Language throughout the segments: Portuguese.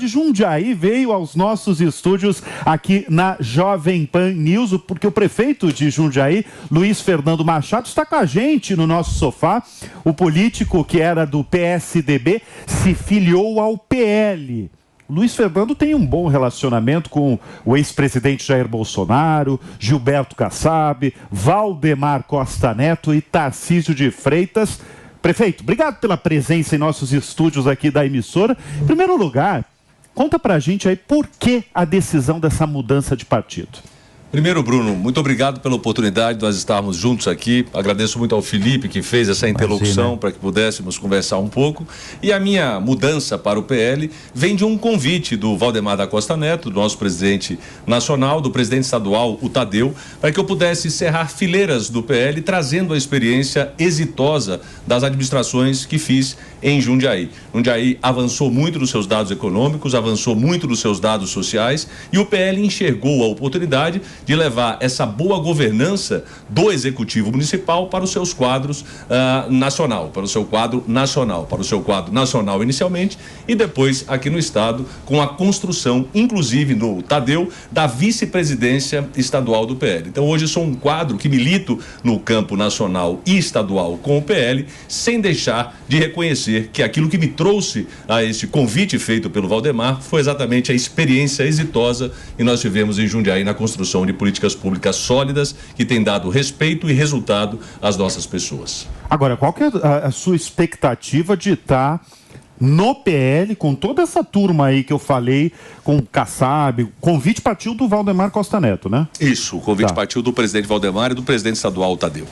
Jundiaí veio aos nossos estúdios aqui na Jovem Pan News, porque o prefeito de Jundiaí, Luiz Fernando Machado, está com a gente no nosso sofá. O político que era do PSDB se filiou ao PL. Luiz Fernando tem um bom relacionamento com o ex-presidente Jair Bolsonaro, Gilberto Kassab, Valdemar Costa Neto e Tarcísio de Freitas. Prefeito, obrigado pela presença em nossos estúdios aqui da emissora. Em primeiro lugar, conta pra gente aí por que a decisão dessa mudança de partido. Primeiro, Bruno, muito obrigado pela oportunidade de nós estarmos juntos aqui. Agradeço muito ao Felipe que fez essa interlocução para que pudéssemos conversar um pouco. E a minha mudança para o PL vem de um convite do Valdemar da Costa Neto, do nosso presidente nacional, do presidente estadual, o Tadeu, para que eu pudesse encerrar fileiras do PL, trazendo a experiência exitosa das administrações que fiz em Jundiaí. Jundiaí avançou muito nos seus dados econômicos, avançou muito nos seus dados sociais e o PL enxergou a oportunidade de levar essa boa governança do Executivo Municipal para os seus quadros nacional, para o seu quadro nacional inicialmente e depois aqui no Estado com a construção, inclusive no Tadeu, da vice-presidência estadual do PL. Então hoje sou um quadro que milito no campo nacional e estadual com o PL, sem deixar de reconhecer que aquilo que me trouxe a este convite feito pelo Valdemar foi exatamente a experiência exitosa que nós tivemos em Jundiaí na construção de políticas públicas sólidas que têm dado respeito e resultado às nossas pessoas. Agora, qual que é a sua expectativa de estar no PL com toda essa turma aí que eu falei, com o Kassab? O convite partiu do Valdemar Costa Neto, né? Isso, o convite partiu do presidente Valdemar e do presidente estadual Tadeu.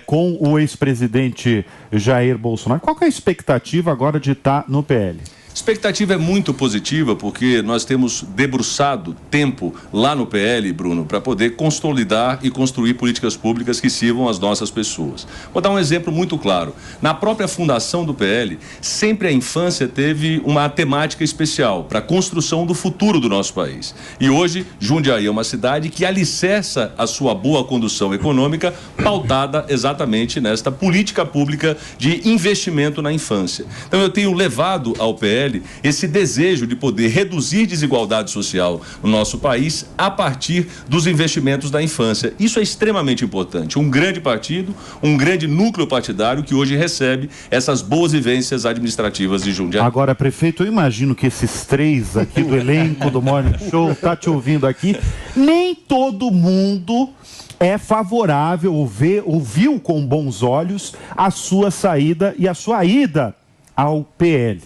Com o ex-presidente Jair Bolsonaro. Qual que é a expectativa agora de estar no PL? A expectativa é muito positiva porque nós temos debruçado tempo lá no PL, Bruno, para poder consolidar e construir políticas públicas que sirvam às nossas pessoas. Vou dar um exemplo muito claro. Na própria fundação do PL, sempre a infância teve uma temática especial para a construção do futuro do nosso país. E hoje, Jundiaí é uma cidade que alicerça a sua boa condução econômica pautada exatamente nesta política pública de investimento na infância. Então eu tenho levado ao PL esse desejo de poder reduzir desigualdade social no nosso país a partir dos investimentos da infância. Isso é extremamente importante. Um grande partido, um grande núcleo partidário que hoje recebe essas boas vivências administrativas de Jundiaí. Agora, prefeito, eu imagino que esses três aqui do elenco do Morning Show tá te ouvindo aqui. Nem todo mundo é favorável ou viu com bons olhos a sua saída e a sua ida ao PL.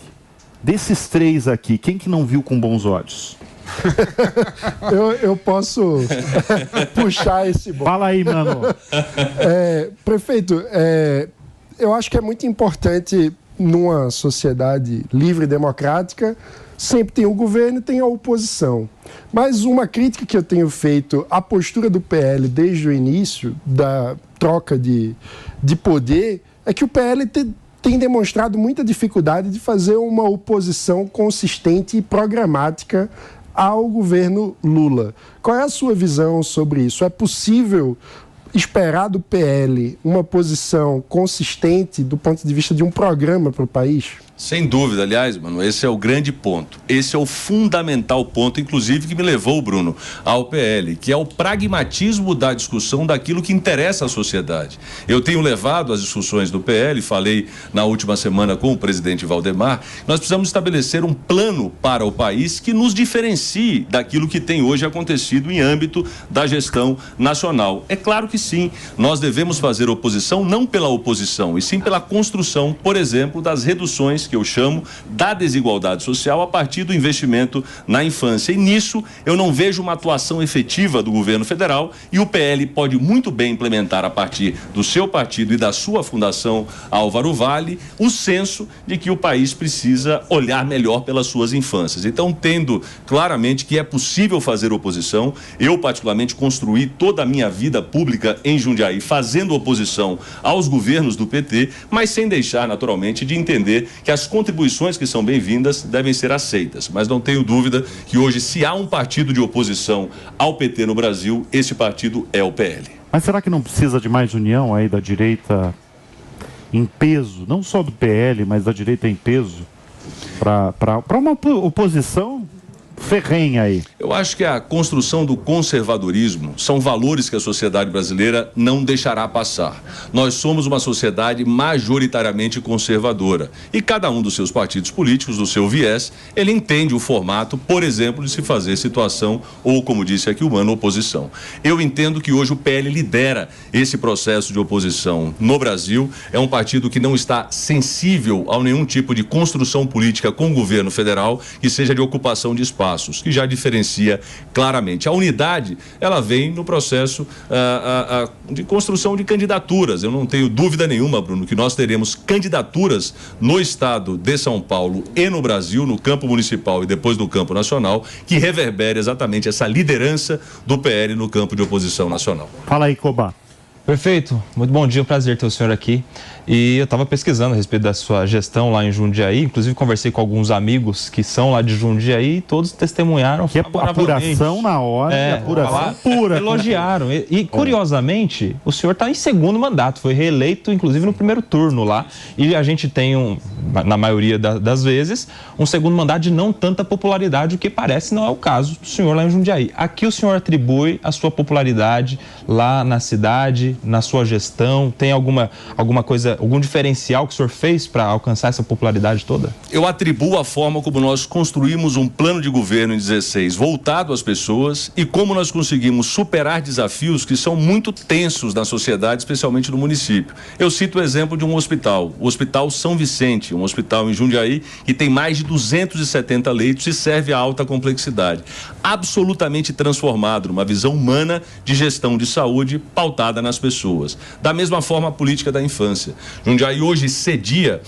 Desses três aqui, quem que não viu com bons olhos? eu posso puxar esse bom. Fala aí, mano. Prefeito, eu acho que é muito importante numa sociedade livre e democrática, sempre tem o governo e tem a oposição. Mas uma crítica que eu tenho feito à postura do PL desde o início da troca de poder é que o PL tem demonstrado muita dificuldade de fazer uma oposição consistente e programática ao governo Lula. Qual é a sua visão sobre isso? É possível esperar do PL uma posição consistente do ponto de vista de um programa para o país? Sem dúvida, aliás, mano, esse é o grande ponto. Esse é o fundamental ponto, inclusive, que me levou, Bruno, ao PL, que é o pragmatismo da discussão daquilo que interessa à sociedade. Eu tenho levado as discussões do PL, falei na última semana com o presidente Valdemar, nós precisamos estabelecer um plano para o país que nos diferencie daquilo que tem hoje acontecido em âmbito da gestão nacional. É claro que sim, nós devemos fazer oposição não pela oposição, e sim pela construção, por exemplo, das reduções que eu chamo da desigualdade social a partir do investimento na infância. E nisso eu não vejo uma atuação efetiva do governo federal e o PL pode muito bem implementar a partir do seu partido e da sua fundação Álvaro Vale o senso de que o país precisa olhar melhor pelas suas infâncias. Então, tendo claramente que é possível fazer oposição, eu particularmente construí toda a minha vida pública em Jundiaí fazendo oposição aos governos do PT, mas sem deixar naturalmente de entender que as contribuições que são bem-vindas devem ser aceitas, mas não tenho dúvida que hoje, se há um partido de oposição ao PT no Brasil, esse partido é o PL. Mas será que não precisa de mais união aí da direita em peso, não só do PL, mas da direita em peso, para uma oposição ferrenha aí? Eu acho que a construção do conservadorismo são valores que a sociedade brasileira não deixará passar. Nós somos uma sociedade majoritariamente conservadora e cada um dos seus partidos políticos, do seu viés, ele entende o formato, por exemplo, de se fazer situação ou, como disse aqui o Mano, oposição. Eu entendo que hoje o PL lidera esse processo de oposição no Brasil. É um partido que não está sensível a nenhum tipo de construção política com o governo federal que seja de ocupação de espaços, que já diferencia claramente. A unidade, ela vem no processo de construção de candidaturas. Eu não tenho dúvida nenhuma, Bruno, que nós teremos candidaturas no estado de São Paulo e no Brasil, no campo municipal e depois no campo nacional, que reverbere exatamente essa liderança do PL no campo de oposição nacional. Fala aí, Cobá. Prefeito, muito bom dia, prazer ter o senhor aqui. E eu estava pesquisando a respeito da sua gestão lá em Jundiaí, inclusive conversei com alguns amigos que são lá de Jundiaí e todos testemunharam que apuração na hora, apuração pura. Elogiaram. E curiosamente, o senhor está em segundo mandato, foi reeleito inclusive no primeiro turno lá. E a gente tem, na maioria das vezes, um segundo mandato de não tanta popularidade, o que parece não é o caso do senhor lá em Jundiaí. Aqui o senhor atribui a sua popularidade lá na cidade, na sua gestão, tem alguma coisa, algum diferencial que o senhor fez para alcançar essa popularidade toda? Eu atribuo a forma como nós construímos um plano de governo em 16 voltado às pessoas e como nós conseguimos superar desafios que são muito tensos na sociedade, especialmente no município. Eu cito o exemplo de um hospital, o Hospital São Vicente, um hospital em Jundiaí que tem mais de 270 leitos e serve a alta complexidade. Absolutamente transformado numa visão humana de gestão de saúde pautada nas pessoas. Da mesma forma, a política da infância. Jundiaí hoje cedia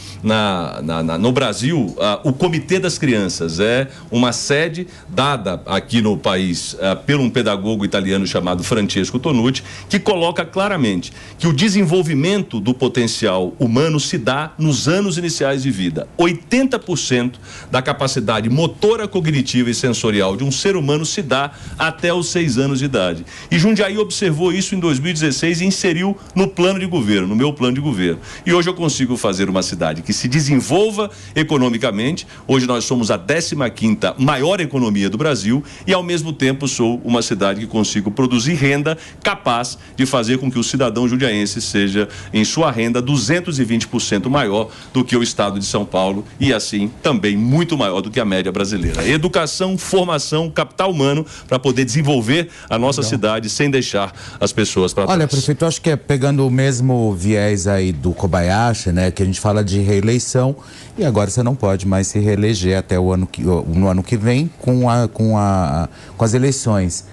no Brasil o Comitê das Crianças. É uma sede dada aqui no país por um pedagogo italiano chamado Francesco Tonucci, que coloca claramente que o desenvolvimento do potencial humano se dá nos anos iniciais de vida. 80% da capacidade motora, cognitiva e sensorial de um ser humano se dá até os 6 anos de idade. E Jundiaí observou isso em 2016 e inseriu no plano de governo, no meu plano de governo. E hoje eu consigo fazer uma cidade que se desenvolva economicamente. Hoje nós somos a 15ª maior economia do Brasil e, ao mesmo tempo, sou uma cidade que consigo produzir renda capaz de fazer com que o cidadão jundiaense seja, em sua renda, 220% maior do que o estado de São Paulo e, assim, também muito maior do que a média brasileira. Educação, formação, capital humano para poder desenvolver a nossa cidade sem deixar as pessoas para trás. Olha, prefeito, eu acho que é pegando o mesmo viés aí do Kobayashi, né, que a gente fala de reeleição e agora você não pode mais se reeleger até no ano que vem com as eleições.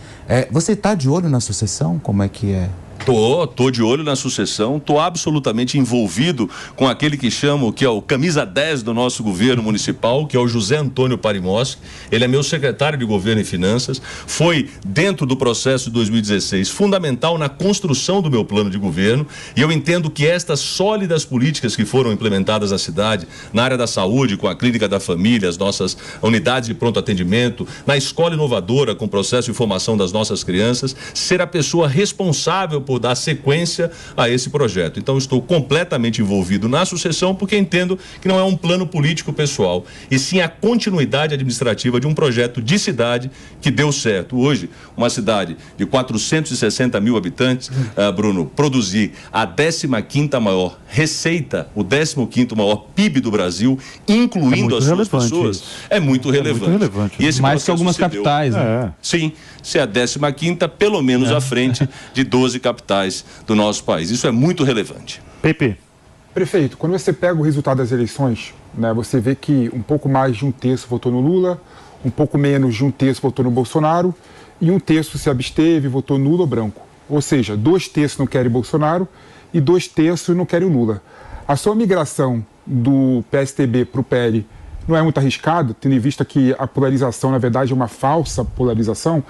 Você está de olho na sucessão? Como é que é? Tô de olho na sucessão, tô absolutamente envolvido com aquele que chamo, que é o camisa 10 do nosso governo municipal, que é o José Antônio Parimoschi. Ele é meu secretário de Governo e Finanças, foi dentro do processo de 2016 fundamental na construção do meu plano de governo e eu entendo que estas sólidas políticas que foram implementadas na cidade, na área da saúde, com a Clínica da Família, as nossas unidades de pronto atendimento, na escola inovadora com o processo de formação das nossas crianças, ser a pessoa responsável por dar sequência a esse projeto. Então, estou completamente envolvido na sucessão porque entendo que não é um plano político pessoal, e sim a continuidade administrativa de um projeto de cidade que deu certo. Hoje, uma cidade de 460 mil habitantes, Bruno, produzir a 15ª maior receita, o 15º maior PIB do Brasil, incluindo as suas pessoas, é muito relevante. E esse mais que algumas capitais, né? Sim, se é a 15ª, pelo menos à frente de 12 capitais do nosso país. Isso é muito relevante. Pepe. Prefeito, quando você pega o resultado das eleições, né, você vê que um pouco mais de 1/3 votou no Lula, um pouco menos de 1/3 votou no Bolsonaro e 1/3 se absteve, votou nulo ou branco. Ou seja, 2/3 não querem Bolsonaro e 2/3 não querem o Lula. A sua migração do PSTB para o PL não é muito arriscado, tendo em vista que a polarização, na verdade, é uma falsa polarização.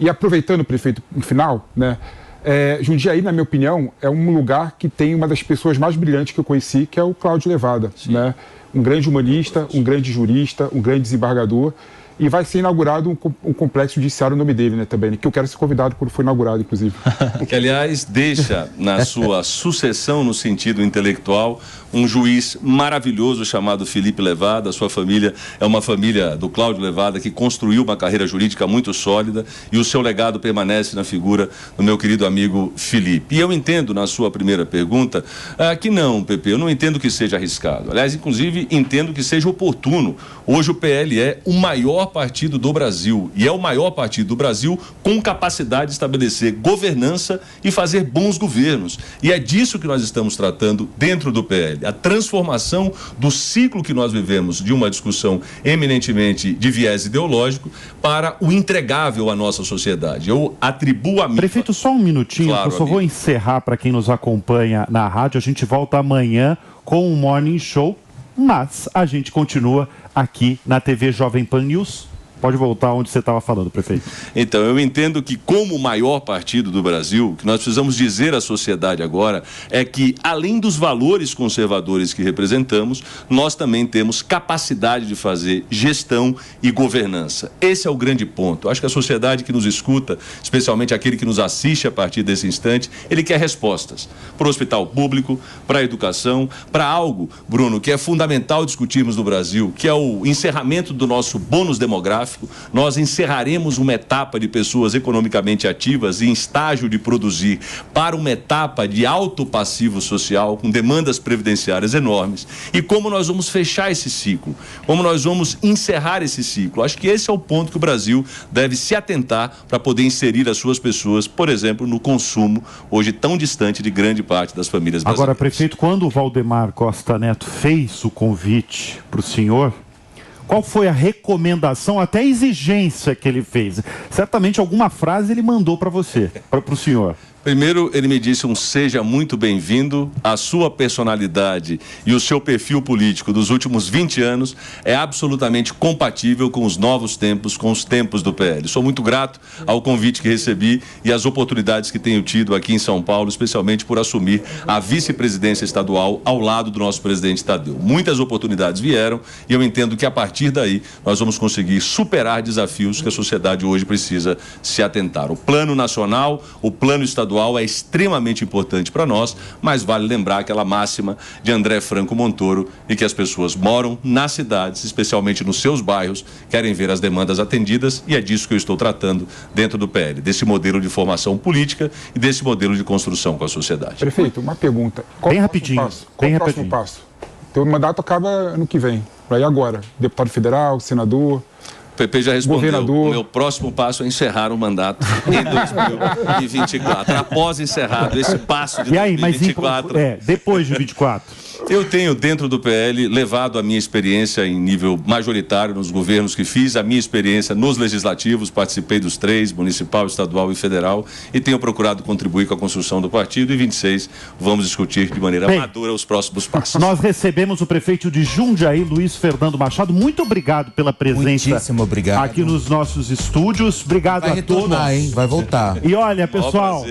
E aproveitando, prefeito, no final, né, Jundiaí, na minha opinião, é um lugar que tem uma das pessoas mais brilhantes que eu conheci, que é o Cláudio Levada, né? Um grande humanista, um grande jurista, um grande desembargador. E vai ser inaugurado um complexo judiciário no nome dele, né, também, que eu quero ser convidado quando for inaugurado, inclusive. Que, aliás, deixa na sua sucessão, no sentido intelectual, um juiz maravilhoso chamado Felipe Levada. A sua família é uma família do Cláudio Levada, que construiu uma carreira jurídica muito sólida, e o seu legado permanece na figura do meu querido amigo Felipe. E eu entendo, na sua primeira pergunta, que não, Pepe, eu não entendo que seja arriscado. Aliás, inclusive, entendo que seja oportuno. Hoje o PL é o maior partido do Brasil, e é o maior partido do Brasil com capacidade de estabelecer governança e fazer bons governos. E é disso que nós estamos tratando dentro do PL. A transformação do ciclo que nós vivemos de uma discussão eminentemente de viés ideológico para o entregável à nossa sociedade. Eu atribuo a mim... Prefeito, só um minutinho, claro, eu só vou encerrar para quem nos acompanha na rádio. A gente volta amanhã com o Morning Show, mas a gente continua aqui na TV Jovem Pan News. Pode voltar onde você estava falando, prefeito. Então, eu entendo que, como o maior partido do Brasil, o que nós precisamos dizer à sociedade agora é que, além dos valores conservadores que representamos, nós também temos capacidade de fazer gestão e governança. Esse é o grande ponto. Acho que a sociedade que nos escuta, especialmente aquele que nos assiste a partir desse instante, ele quer respostas para o hospital público, para a educação, para algo, Bruno, que é fundamental discutirmos no Brasil, que é o encerramento do nosso bônus demográfico. Nós encerraremos uma etapa de pessoas economicamente ativas e em estágio de produzir para uma etapa de alto passivo social, com demandas previdenciárias enormes. E como nós vamos fechar esse ciclo? Como nós vamos encerrar esse ciclo? Acho que esse é o ponto que o Brasil deve se atentar para poder inserir as suas pessoas, por exemplo, no consumo, hoje tão distante de grande parte das famílias brasileiras. Agora, prefeito, quando o Valdemar Costa Neto fez o convite para o senhor, qual foi a recomendação, até a exigência que ele fez? Certamente alguma frase ele mandou para você, para o senhor. Primeiro, ele me disse seja muito bem-vindo. A sua personalidade e o seu perfil político dos últimos 20 anos é absolutamente compatível com os novos tempos, com os tempos do PL. Sou muito grato ao convite que recebi e às oportunidades que tenho tido aqui em São Paulo, especialmente por assumir a vice-presidência estadual ao lado do nosso presidente Tadeu. Muitas oportunidades vieram e eu entendo que a partir daí nós vamos conseguir superar desafios que a sociedade hoje precisa se atentar. O plano nacional, o plano estadual é extremamente importante para nós, mas vale lembrar aquela máxima de André Franco Montoro e que as pessoas moram nas cidades, especialmente nos seus bairros, querem ver as demandas atendidas e é disso que eu estou tratando dentro do PL, desse modelo de formação política e desse modelo de construção com a sociedade. Prefeito, uma pergunta. Qual bem o rapidinho. Passo? Qual o próximo passo? Teu mandato acaba ano que vem. Aí agora, deputado federal, senador... O PP já respondeu. Governador. O meu próximo passo é encerrar o mandato em 2024. Após encerrado esse passo de 2024... depois de 24... Eu tenho, dentro do PL, levado a minha experiência em nível majoritário nos governos que fiz, a minha experiência nos legislativos, participei dos 3, municipal, estadual e federal, e tenho procurado contribuir com a construção do partido. E 26, vamos discutir de maneira madura os próximos passos. Nós recebemos o prefeito de Jundiaí, Luiz Fernando Machado. Muito obrigado pela presença aqui nos nossos estúdios. Obrigado a todos. Vai voltar. E olha, pessoal...